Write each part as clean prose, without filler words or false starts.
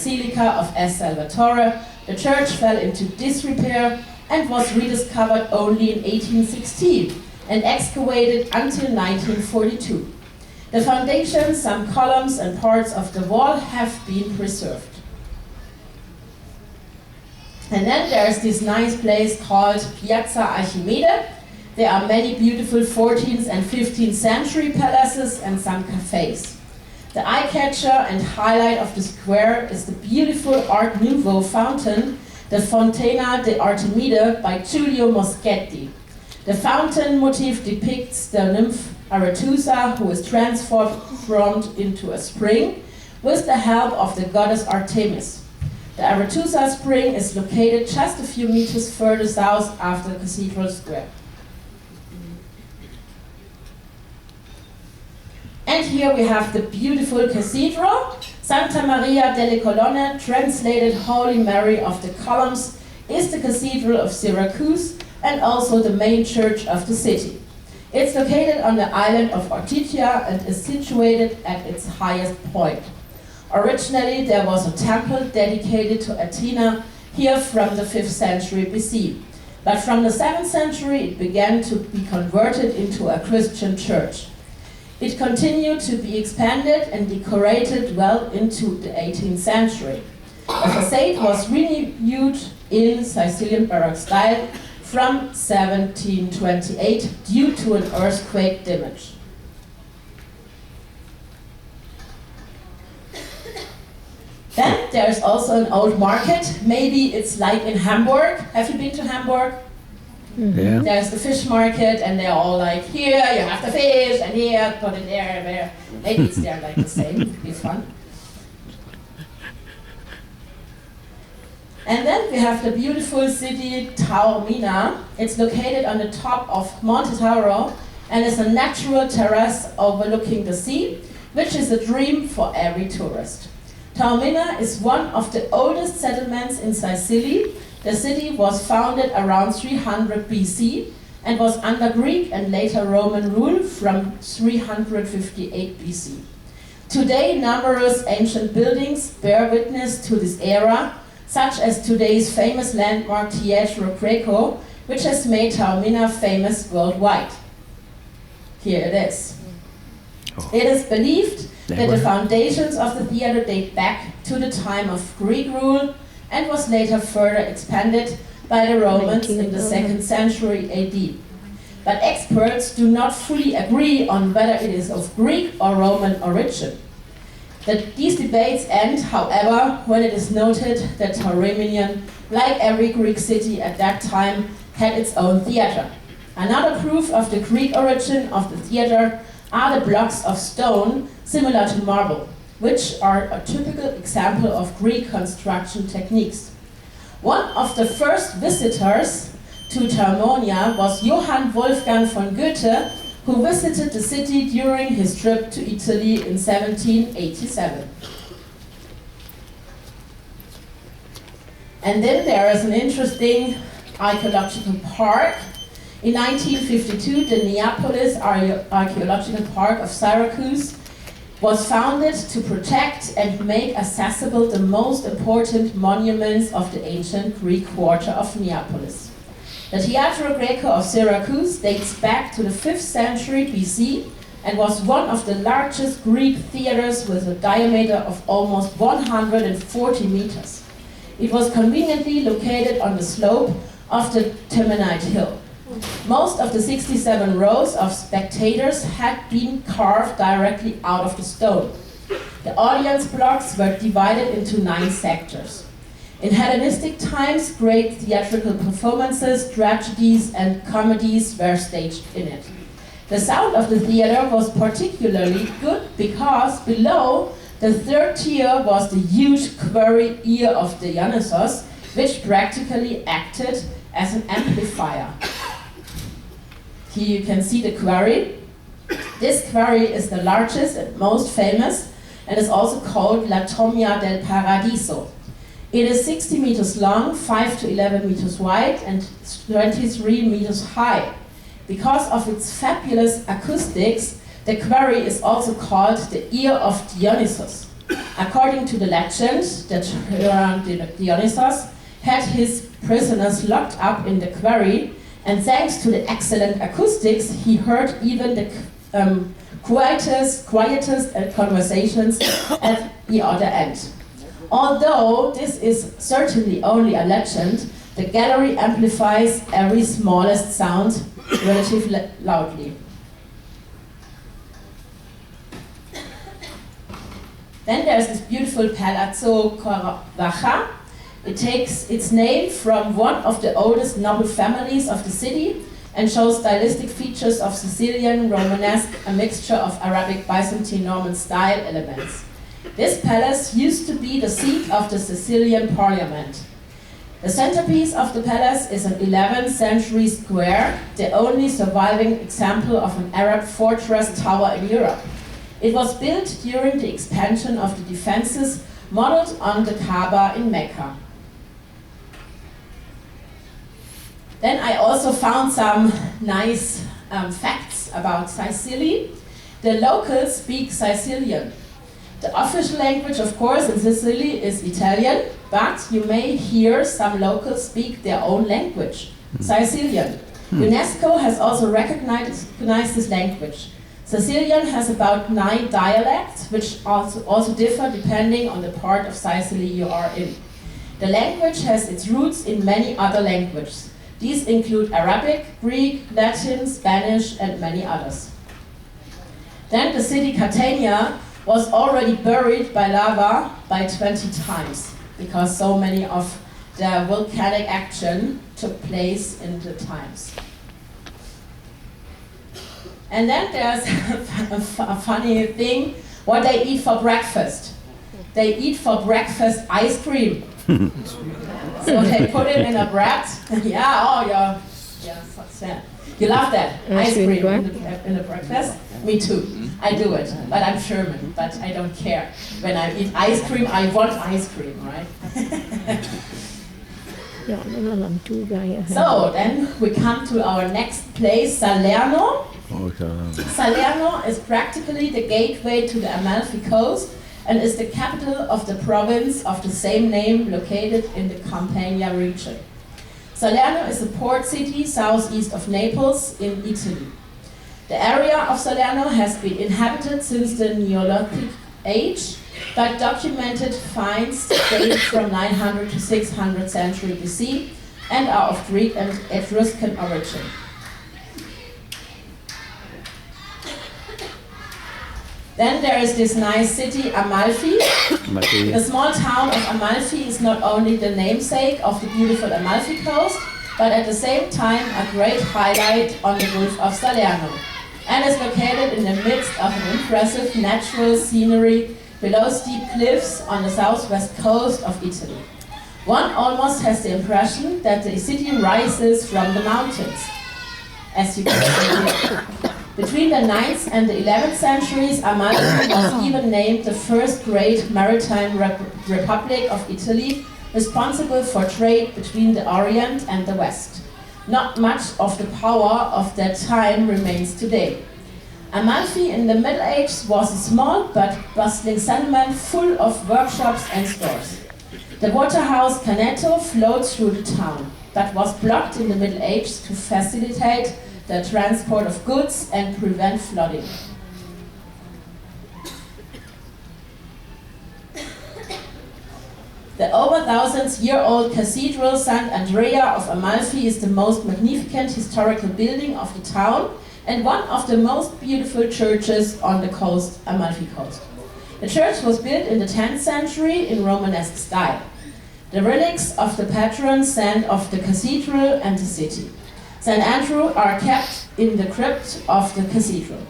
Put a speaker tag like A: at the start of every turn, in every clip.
A: Basilica of S. Salvatore, the church fell into disrepair and was rediscovered only in 1816 and excavated until 1942. The foundation, some columns and parts of the wall have been preserved. And then there's this nice place called Piazza Archimede. There are many beautiful 14th and 15th century palaces and some cafes. The eye-catcher and highlight of the square is the beautiful Art Nouveau fountain, the Fontana de Artemide by Giulio Moschetti. The fountain motif depicts the nymph Arethusa, who is transformed into a spring with the help of the goddess Artemis. The Arethusa spring is located just a few meters further south after the Cathedral Square. And here we have the beautiful cathedral. Santa Maria delle Colonne, translated Holy Mary of the Columns, is the Cathedral of Syracuse and also the main church of the city. It's located on the island of Ortygia and is situated at its highest point. Originally, there was a temple dedicated to Athena here from the 5th century BC. But from the 7th century, it began to be converted into a Christian church. It continued to be expanded and decorated well into the 18th century. The facade was renewed in Sicilian Baroque style from 1728 due to an earthquake damage. Then there's also an old market. Maybe it's like in Hamburg. Have you been to Hamburg?
B: Yeah.
A: There's the fish market, and they're all like, here you have the fish, and here, put it there, and there. Maybe it's there like the same. It'd be fun. And then we have the beautiful city Taormina. It's located on the top of Monte Tauro and is a natural terrace overlooking the sea, which is a dream for every tourist. Taormina is one of the oldest settlements in Sicily. The city was founded around 300 BC and was under Greek and later Roman rule from 358 BC. Today, numerous ancient buildings bear witness to this era, such as today's famous landmark Teatro Greco, which has made Taormina famous worldwide. Here it is. It is believed that the foundations of the theater date back to the time of Greek rule and was later further expanded by the Romans in the 2nd century AD. But experts do not fully agree on whether it is of Greek or Roman origin. These debates end, however, when it is noted that Taormina, like every Greek city at that time, had its own theater. Another proof of the Greek origin of the theater are the blocks of stone similar to marble, which are a typical example of Greek construction techniques. One of the first visitors to Taormina was Johann Wolfgang von Goethe, who visited the city during his trip to Italy in 1787. And then there is an interesting archaeological park. In 1952, the Neapolis Archaeological Park of Syracuse was founded to protect and make accessible the most important monuments of the ancient Greek quarter of Neapolis. The Teatro Greco of Syracuse dates back to the 5th century BC and was one of the largest Greek theaters with a diameter of almost 140 meters. It was conveniently located on the slope of the Temenite Hill. Most of the 67 rows of spectators had been carved directly out of the stone. The audience blocks were divided into 9 sectors. In Hellenistic times, great theatrical performances, tragedies, and comedies were staged in it. The sound of the theater was particularly good because below the 3rd tier was the huge quarry ear of Dionysos, which practically acted as an amplifier. Here you can see the quarry. This quarry is the largest and most famous and is also called La Tomia del Paradiso. It is 60 meters long, 5 to 11 meters wide, and 23 meters high. Because of its fabulous acoustics, the quarry is also called the Ear of Dionysus. According to the legend, that Dionysos had his prisoners locked up in the quarry, and thanks to the excellent acoustics, he heard even the quietest conversations at the other end. Although this is certainly only a legend, the gallery amplifies every smallest sound relatively loudly. Then there's this beautiful Palazzo Corvaccia. It takes its name from one of the oldest noble families of the city and shows stylistic features of Sicilian Romanesque, a mixture of Arabic, Byzantine, Norman style elements. This palace used to be the seat of the Sicilian parliament. The centerpiece of the palace is an 11th century square, the only surviving example of an Arab fortress tower in Europe. It was built during the expansion of the defenses modeled on the Kaaba in Mecca. Then I also found some nice facts about Sicily. The locals speak Sicilian. The official language, of course, in Sicily is Italian, but you may hear some locals speak their own language, Sicilian. UNESCO has also recognized this language. Sicilian has about 9 dialects, which also differ depending on the part of Sicily you are in. The language has its roots in many other languages. These include Arabic, Greek, Latin, Spanish, and many others. Then the city Catania was already buried by lava by 20 times, because so many of the volcanic action took place in the times. And then there's a funny thing, what they eat for breakfast. They eat for breakfast ice cream. So they put it in a bread. Yeah, oh yeah, what's that? You love that, ice cream in the breakfast? Me too, I do it, but I'm German, but I don't care. When I eat ice cream, I want ice cream, right? So then we come to our next place, Salerno. Salerno is practically the gateway to the Amalfi Coast and is the capital of the province of the same name located in the Campania region. Salerno is a port city southeast of Naples in Italy. The area of Salerno has been inhabited since the Neolithic age, but documented finds date from 900 to 600 century BC and are of Greek and Etruscan origin. Then there is this nice city, Amalfi. The small town of Amalfi is not only the namesake of the beautiful Amalfi Coast, but at the same time a great highlight on the Gulf of Salerno, and is located in the midst of an impressive natural scenery below steep cliffs on the southwest coast of Italy. One almost has the impression that the city rises from the mountains, as you can see here. Between the 9th and the 11th centuries, Amalfi was even named the first great maritime republic of Italy, responsible for trade between the Orient and the West. Not much of the power of that time remains today. Amalfi in the Middle Ages was a small but bustling settlement full of workshops and stores. The waterhouse Caneto flowed through the town, but was blocked in the Middle Ages to facilitate the transport of goods and prevent flooding. The over 1,000-year-old Cathedral Sant'Andrea of Amalfi is the most magnificent historical building of the town and one of the most beautiful churches on the coast, Amalfi Coast. The church was built in the 10th century in Romanesque style. The relics of the patron saint of the cathedral and the city, St. Andrew, are kept in the crypt of the cathedral.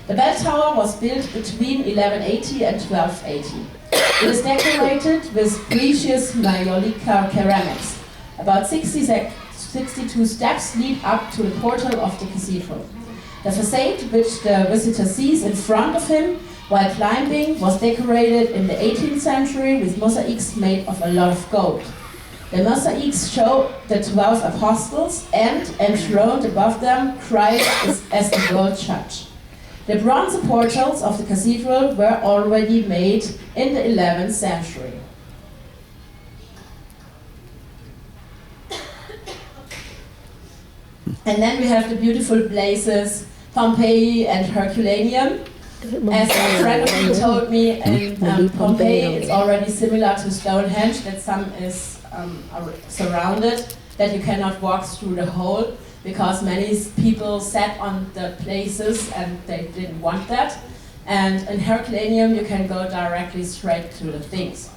A: The bell tower was built between 1180 and 1280. It is decorated with precious Maiolica ceramics. About 62 steps lead up to the portal of the cathedral. The facade, which the visitor sees in front of him while climbing, was decorated in the 18th century with mosaics made of a lot of gold. The mosaics show the 12 apostles and, enthroned above them, Christ as the world judge. The bronze portals of the cathedral were already made in the 11th century. And then we have the beautiful places Pompeii and Herculaneum. As a friend of mine told me, in Pompeii it's already similar to Stonehenge, that some is surrounded, that you cannot walk through the hole, because many people sat on the places and they didn't want that. And in Herculaneum you can go directly straight to the things.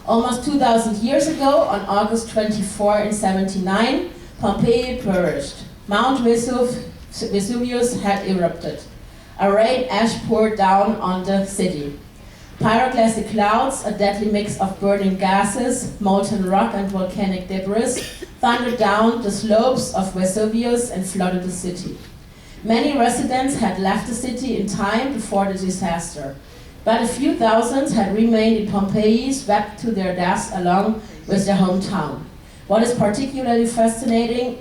A: Almost 2,000 years ago, on August 24 in 79, Pompeii perished. Mount Vesuvius had erupted. A rain ash poured down on the city. Pyroclastic clouds, a deadly mix of burning gases, molten rock and volcanic debris, thundered down the slopes of Vesuvius and flooded the city. Many residents had left the city in time before the disaster, but a few thousands had remained in Pompeii, swept to their deaths along with their hometown. What is particularly fascinating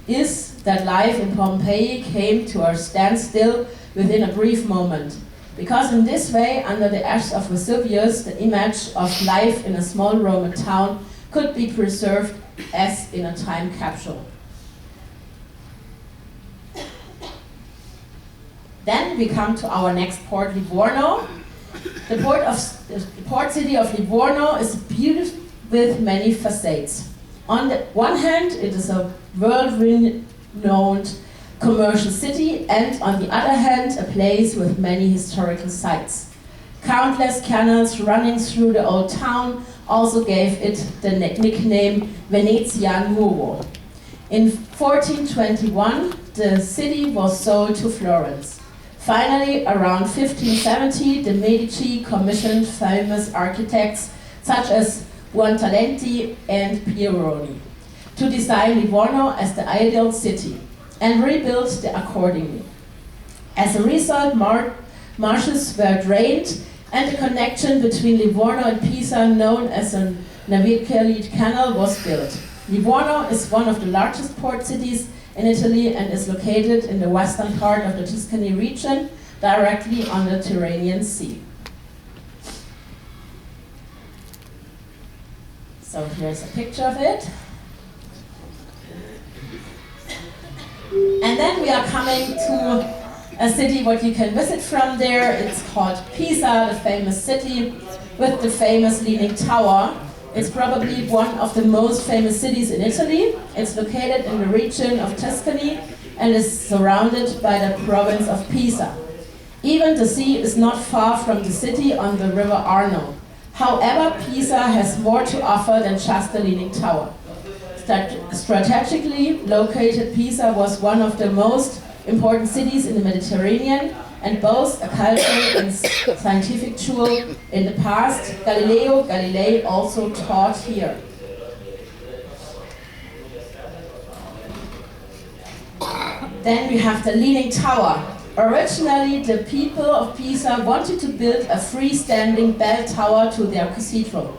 A: is that life in Pompeii came to a standstill within a brief moment. Because in this way, under the ashes of Vesuvius, the image of life in a small Roman town could be preserved as in a time capsule. Then we come to our next port, Livorno. The port city of Livorno is beautiful with many facades. On the one hand, it is a world-renowned commercial city, and on the other hand, a place with many historical sites. Countless canals running through the old town also gave it the nickname Venezia Nuovo. In 1421, the city was sold to Florence. Finally, around 1570, the Medici commissioned famous architects such as Buontalenti and Pieroni to design Livorno as the ideal city, and rebuilt it accordingly. As a result, marshes were drained, and the connection between Livorno and Pisa, known as a Naviculi Canal, was built. Livorno is one of the largest port cities in Italy and is located in the western part of the Tuscany region, directly on the Tyrrhenian Sea. So here's a picture of it. And then we are coming to a city what you can visit from there. It's called Pisa, the famous city with the famous Leaning Tower. It's probably one of the most famous cities in Italy. It's located in the region of Tuscany and is surrounded by the province of Pisa. Even the sea is not far from the city on the river Arno. However, Pisa has more to offer than just the Leaning Tower. Strategically located, Pisa was one of the most important cities in the Mediterranean and boasts a cultural and scientific jewel in the past. Galileo Galilei also taught here. Then we have the Leaning Tower. Originally, the people of Pisa wanted to build a freestanding bell tower to their cathedral.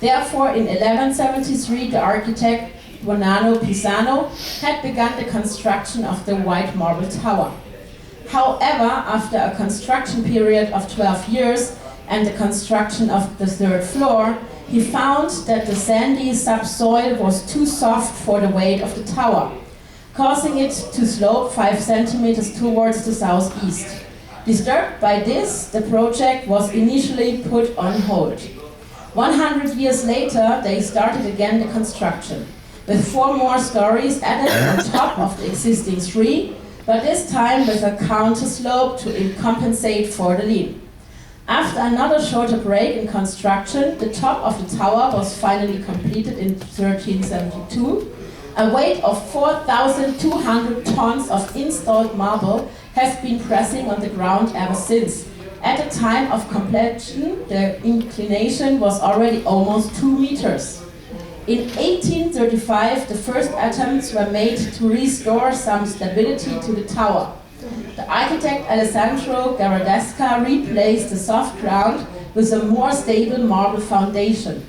A: Therefore, in 1173, the architect Buonanno Pisano had begun the construction of the white marble tower. However, after a construction period of 12 years and the construction of the third floor, he found that the sandy subsoil was too soft for the weight of the tower, causing it to slope 5 centimeters towards the southeast. Disturbed by this, the project was initially put on hold. 100 years later, they started again the construction, with 4 more stories added on top of the existing 3, but this time with a counterslope to compensate for the lean. After another shorter break in construction, the top of the tower was finally completed in 1372. A weight of 4,200 tons of installed marble has been pressing on the ground ever since. At the time of completion, the inclination was already almost 2 meters. In 1835, the first attempts were made to restore some stability to the tower. The architect Alessandro Gherardesca replaced the soft ground with a more stable marble foundation.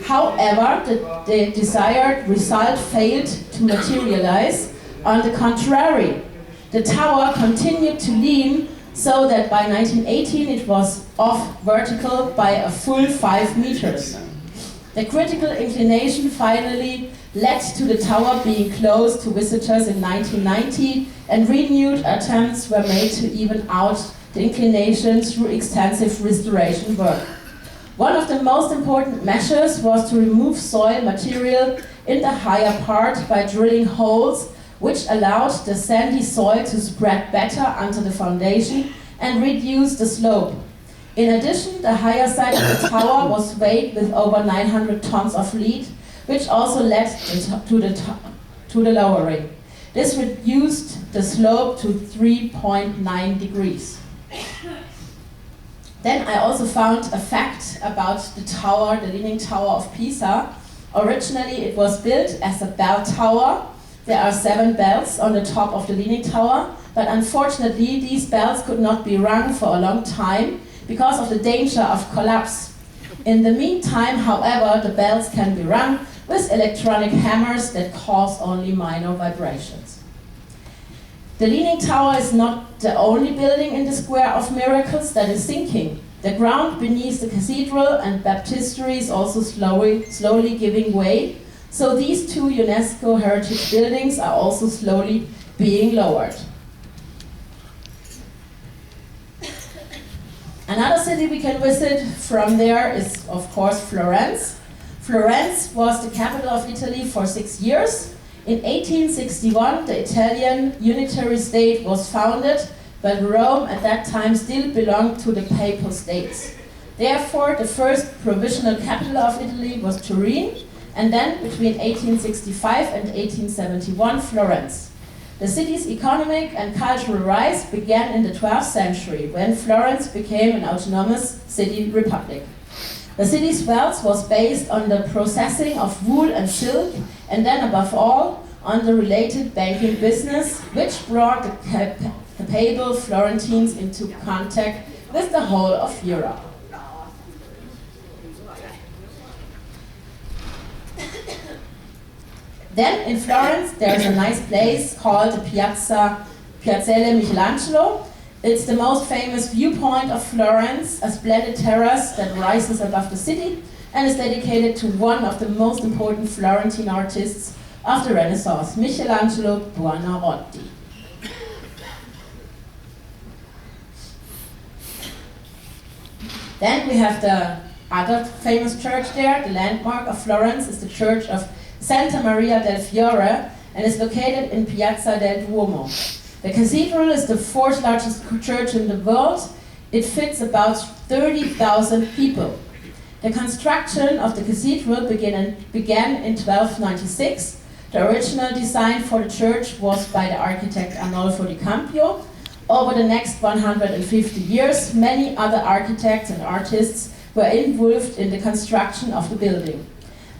A: However, the desired result failed to materialize. On the contrary, the tower continued to lean so that by 1918 it was off vertical by a full 5 meters. The critical inclination finally led to the tower being closed to visitors in 1990, and renewed attempts were made to even out the inclination through extensive restoration work. One of the most important measures was to remove soil material in the higher part by drilling holes, which allowed the sandy soil to spread better onto the foundation and reduce the slope. In addition, the higher side of the tower was weighed with over 900 tons of lead, which also led to the lowering. This reduced the slope to 3.9 degrees. Then I also found a fact about the tower, the Leaning Tower of Pisa. Originally it was built as a bell tower. There are 7 bells on the top of the Leaning Tower, but unfortunately these bells could not be rung for a long time because of the danger of collapse. In the meantime, however, the bells can be rung with electronic hammers that cause only minor vibrations. The Leaning Tower is not the only building in the Square of Miracles that is sinking. The ground beneath the cathedral and baptistery is also slowly giving way, so these 2 UNESCO heritage buildings are also slowly being lowered. Another city we can visit from there is, of course, Florence. Florence was the capital of Italy for 6 years. In 1861, the Italian unitary state was founded, but Rome at that time still belonged to the Papal States. Therefore, the first provisional capital of Italy was Turin, and then between 1865 and 1871, Florence. The city's economic and cultural rise began in the 12th century, when Florence became an autonomous city republic. The city's wealth was based on the processing of wool and silk, and then above all, on the related banking business, which brought the capable Florentines into contact with the whole of Europe. Then in Florence there's a nice place called the Piazzale Michelangelo. It's the most famous viewpoint of Florence, a splendid terrace that rises above the city and is dedicated to one of the most important Florentine artists of the Renaissance, Michelangelo Buonarroti. Then we have the other famous church there. The landmark of Florence is the church of Santa Maria del Fiore and is located in Piazza del Duomo. The cathedral is the 4th largest church in the world. It fits about 30,000 people. The construction of the cathedral began in 1296. The original design for the church was by the architect Arnolfo di Campio. Over the next 150 years, many other architects and artists were involved in the construction of the building.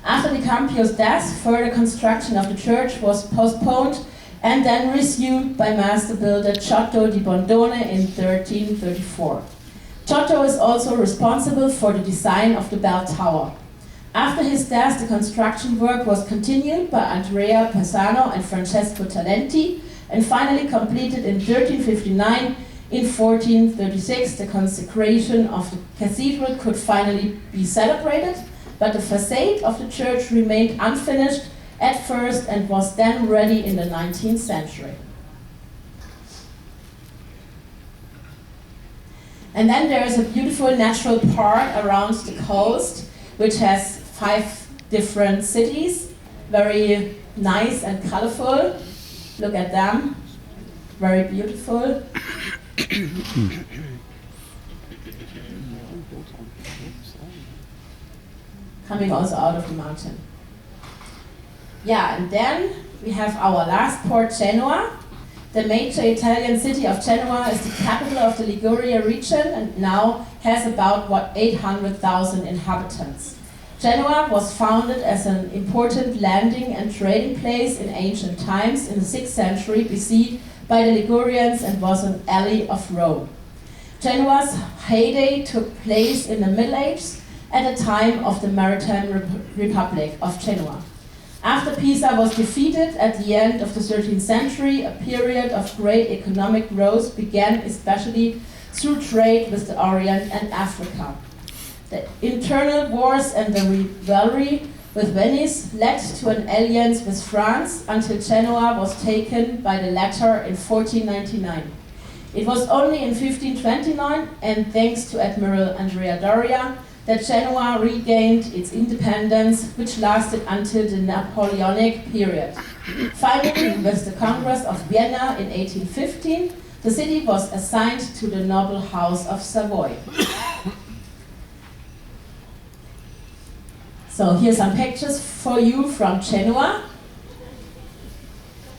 A: After di Campio's death, further construction of the church was postponed and then resumed by master builder Giotto di Bondone in 1334. Giotto is also responsible for the design of the bell tower. After his death, the construction work was continued by Andrea Pisano and Francesco Talenti, and finally completed in 1359. In 1436, the consecration of the cathedral could finally be celebrated, but the facade of the church remained unfinished at first and was then ready in the 19th century. And then there is a beautiful natural park around the coast, which has 5 different cities, very nice and colorful. Look at them, very beautiful. Coming also out of the mountain. Yeah, and then we have our last port, Genoa. The major Italian city of Genoa is the capital of the Liguria region and now has about 800,000 inhabitants. Genoa was founded as an important landing and trading place in ancient times in the 6th century BC by the Ligurians and was an ally of Rome. Genoa's heyday took place in the Middle Ages at the time of the Maritime Republic of Genoa. After Pisa was defeated at the end of the 13th century, a period of great economic growth began, especially through trade with the Orient and Africa. The internal wars and the rivalry with Venice led to an alliance with France until Genoa was taken by the latter in 1499. It was only in 1529, and thanks to Admiral Andrea Doria, that Genoa regained its independence, which lasted until the Napoleonic period. Finally, with the Congress of Vienna in 1815, the city was assigned to the noble house of Savoy. So here's some pictures for you from Genoa.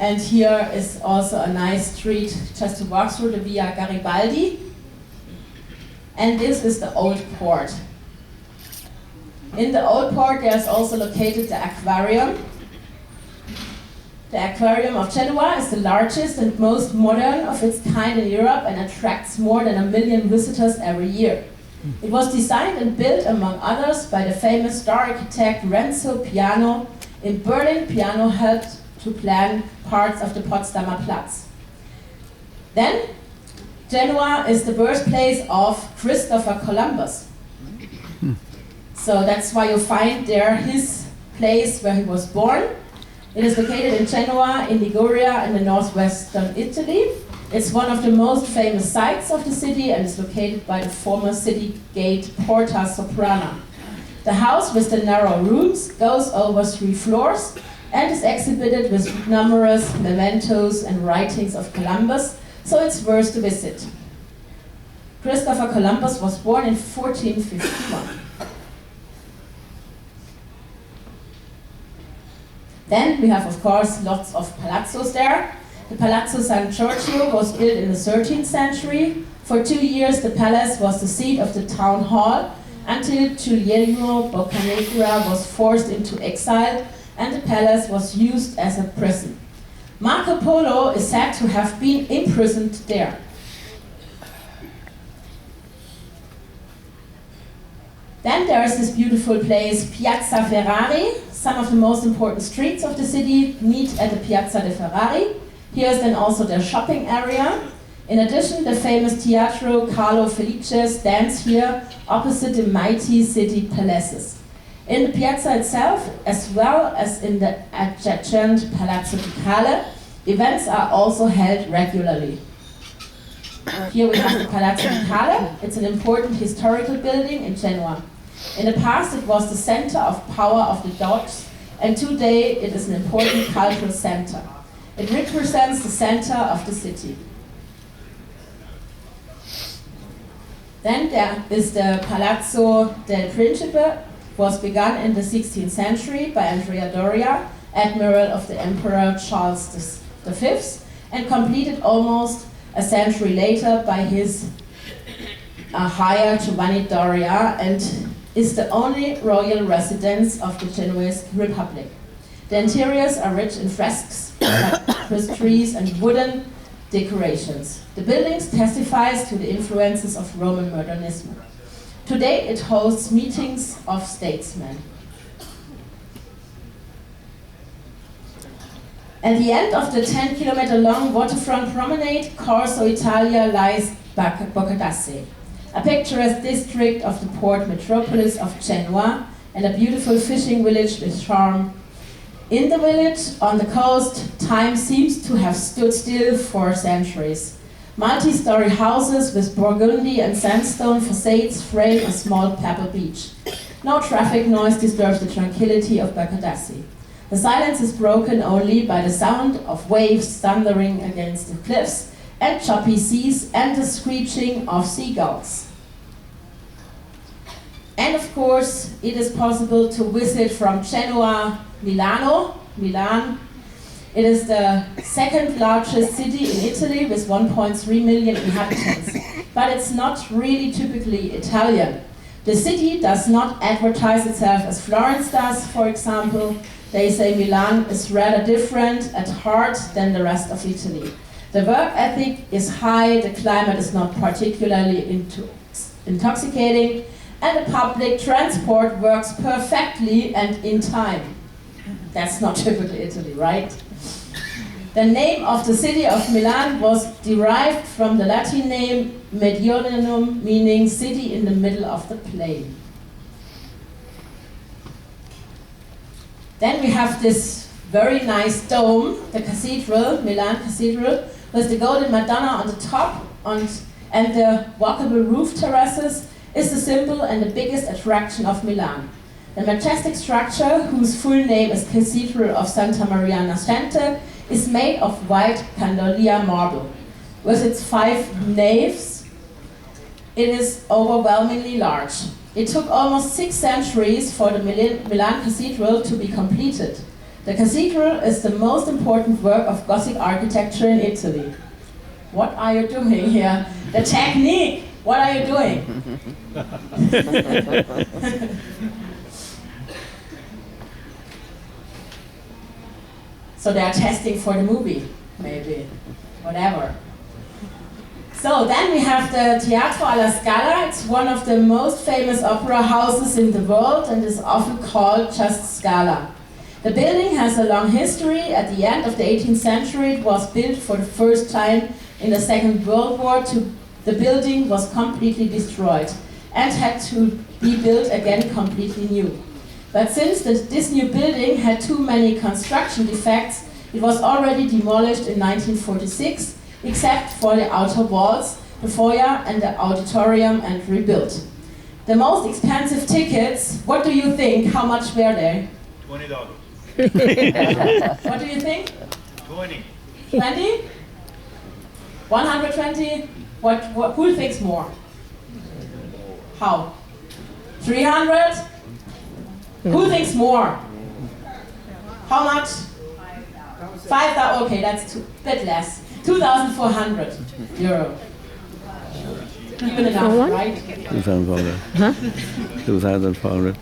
A: And here is also a nice street just to walk through, the Via Garibaldi. And this is the old port. In the old port there's also located the aquarium. The aquarium of Genoa is the largest and most modern of its kind in Europe and attracts more than 1 million visitors every year. It was designed and built, among others, by the famous star architect Renzo Piano. In Berlin, Piano helped to plan parts of the Potsdamer Platz. Then, Genoa is the birthplace of Christopher Columbus. So that's why you find there his place where he was born. It is located in Genoa, in Liguria, in the northwestern Italy. It's one of the most famous sites of the city and is located by the former city gate Porta Soprana. The house with the narrow rooms goes over 3 floors and is exhibited with numerous mementos and writings of Columbus, so it's worth to visit. Christopher Columbus was born in 1451. Then we have, of course, lots of palazzos there. The Palazzo San Giorgio was built in the 13th century. For 2 years, the palace was the seat of the town hall until Guglielmo Boccanegra was forced into exile and the palace was used as a prison. Marco Polo is said to have been imprisoned there. Then there is this beautiful place, Piazza Ferrari. Some of the most important streets of the city meet at the Piazza de Ferrari. Here is then also their shopping area. In addition, the famous Teatro Carlo Felice stands here opposite the mighty city palaces. In the piazza itself, as well as in the adjacent Palazzo Ducale, events are also held regularly. Here we have the Palazzo Ducale. It's an important historical building in Genoa. In the past, it was the center of power of the Doges, and today it is an important cultural center. It represents the center of the city. Then there is the Palazzo del Principe, was begun in the 16th century by Andrea Doria, admiral of the Emperor Charles V, and completed almost a century later by his hire Giovanni Doria, and is the only royal residence of the Genoese Republic. The interiors are rich in fresques, tapestries, and wooden decorations. The buildings testifies to the influences of Roman modernism. Today it hosts meetings of statesmen. At the end of the 10-kilometer long waterfront promenade, Corso Italia, lies Boccadassi, a picturesque district of the port metropolis of Genoa and a beautiful fishing village with charm. In the village, on the coast, time seems to have stood still for centuries. Multi-story houses with burgundy and sandstone facades frame a small pebble beach. No traffic noise disturbs the tranquility of Boccadassi. The silence is broken only by the sound of waves thundering against the cliffs and choppy seas and the screeching of seagulls. And of course, it is possible to visit from Genoa, Milan. It is the second largest city in Italy with 1.3 million inhabitants. But it's not really typically Italian. The city does not advertise itself as Florence does, for example. They say Milan is rather different at heart than the rest of Italy. The work ethic is high, the climate is not particularly intoxicating, and the public transport works perfectly and in time. That's not typical Italy, right? The name of the city of Milan was derived from the Latin name Mediolanum, meaning city in the middle of the plain. Then we have this very nice dome, the cathedral, Milan Cathedral, with the Golden Madonna on the top and the walkable roof terraces is the symbol and the biggest attraction of Milan. The majestic structure, whose full name is Cathedral of Santa Maria Nascente, is made of white Candolia marble. With its 5 naves, it is overwhelmingly large. It took almost 6 centuries for the Milan Cathedral to be completed. The cathedral is the most important work of Gothic architecture in Italy. What are you doing here? The technique! What are you doing? So they are testing for the movie, maybe, whatever. So then we have the Teatro alla Scala. It's one of the most famous opera houses in the world and is often called just Scala. The building has a long history. At the end of the 18th century, it was built for the first time in the Second World War. The building was completely destroyed and had to be built again completely new. But since this new building had too many construction defects, it was already demolished in 1946, except for the outer walls, the foyer and the auditorium, and rebuilt. The most expensive tickets, what do you think? How much were they?
B: $20.
A: What do you think?
B: 20.
A: 20? 120? Who thinks more? How? 300? Who thinks more? How much? 5,000. Okay, that's a bit less. 2,400 euro. Even enough, right?
C: 2,400. Huh? 2,400.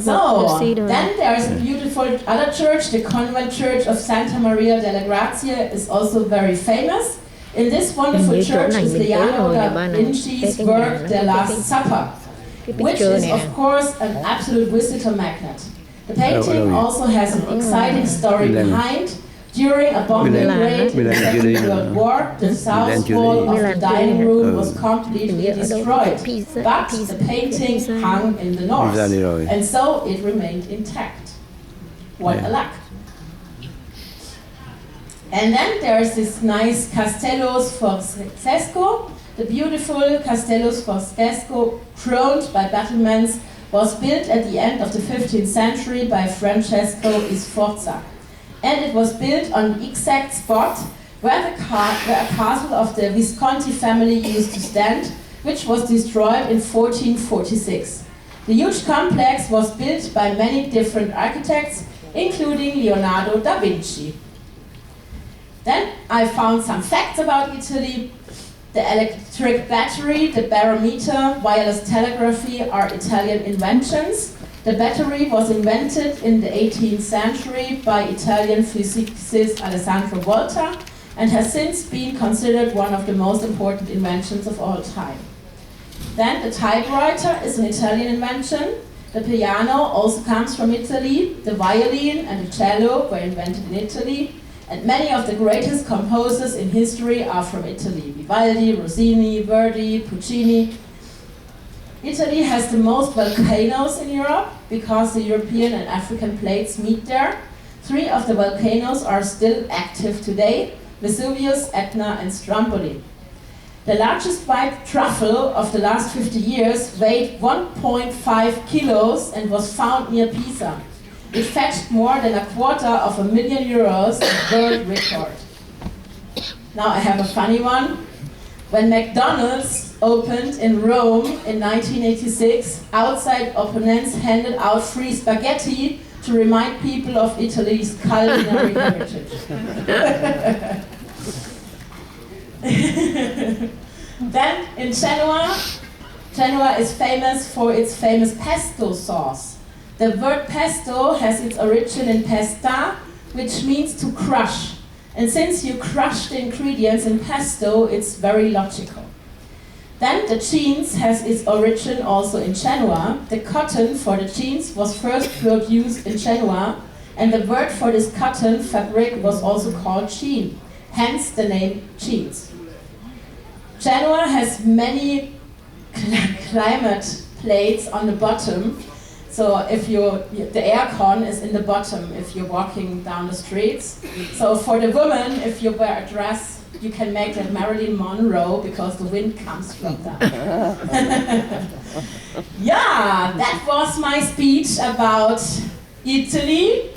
A: So, then there is a beautiful other church, the convent church of Santa Maria della Grazia is also very famous. In this wonderful church is Leonardo da Vinci's work, The Last Supper, which is of course an absolute visitor magnet. The painting also has an exciting story behind. During a bombing raid in the Second World War, the south wall of the dining room was completely destroyed, but the painting hung in the north, and so it remained intact. What a luck! And then there's this nice Castello Sforzesco. The beautiful Castello Sforzesco, crowned by battlements, was built at the end of the 15th century by Francesco Sforza. And it was built on the exact spot where a castle of the Visconti family used to stand, which was destroyed in 1446. The huge complex was built by many different architects, including Leonardo da Vinci. Then I found some facts about Italy. The electric battery, the barometer, wireless telegraphy are Italian inventions. The battery was invented in the 18th century by Italian physicist Alessandro Volta and has since been considered one of the most important inventions of all time. Then the typewriter is an Italian invention. The piano also comes from Italy. The violin and the cello were invented in Italy. And many of the greatest composers in history are from Italy. Vivaldi, Rossini, Verdi, Puccini. Italy has the most volcanoes in Europe because the European and African plates meet there. 3 of the volcanoes are still active today: Vesuvius, Etna and Stromboli. The largest white truffle of the last 50 years weighed 1.5 kilos and was found near Pisa. It fetched more than €250,000, a world record. Now I have a funny one. When McDonald's opened in Rome in 1986, outside opponents handed out free spaghetti to remind people of Italy's culinary heritage. Then in Genoa, Genoa is famous for its famous pesto sauce. The word pesto has its origin in pesta, which means to crush. And since you crush the ingredients in pesto, it's very logical. Then the jeans has its origin also in Genoa. The cotton for the jeans was first produced in Genoa And the word for this cotton fabric was also called jean, hence the name jeans. Genoa has many climate plates on the bottom. So if the aircon is in the bottom if you're walking down the streets. So for the women, if you wear a dress, you can make that Marilyn Monroe because the wind comes from that. Yeah, that was my speech about Italy.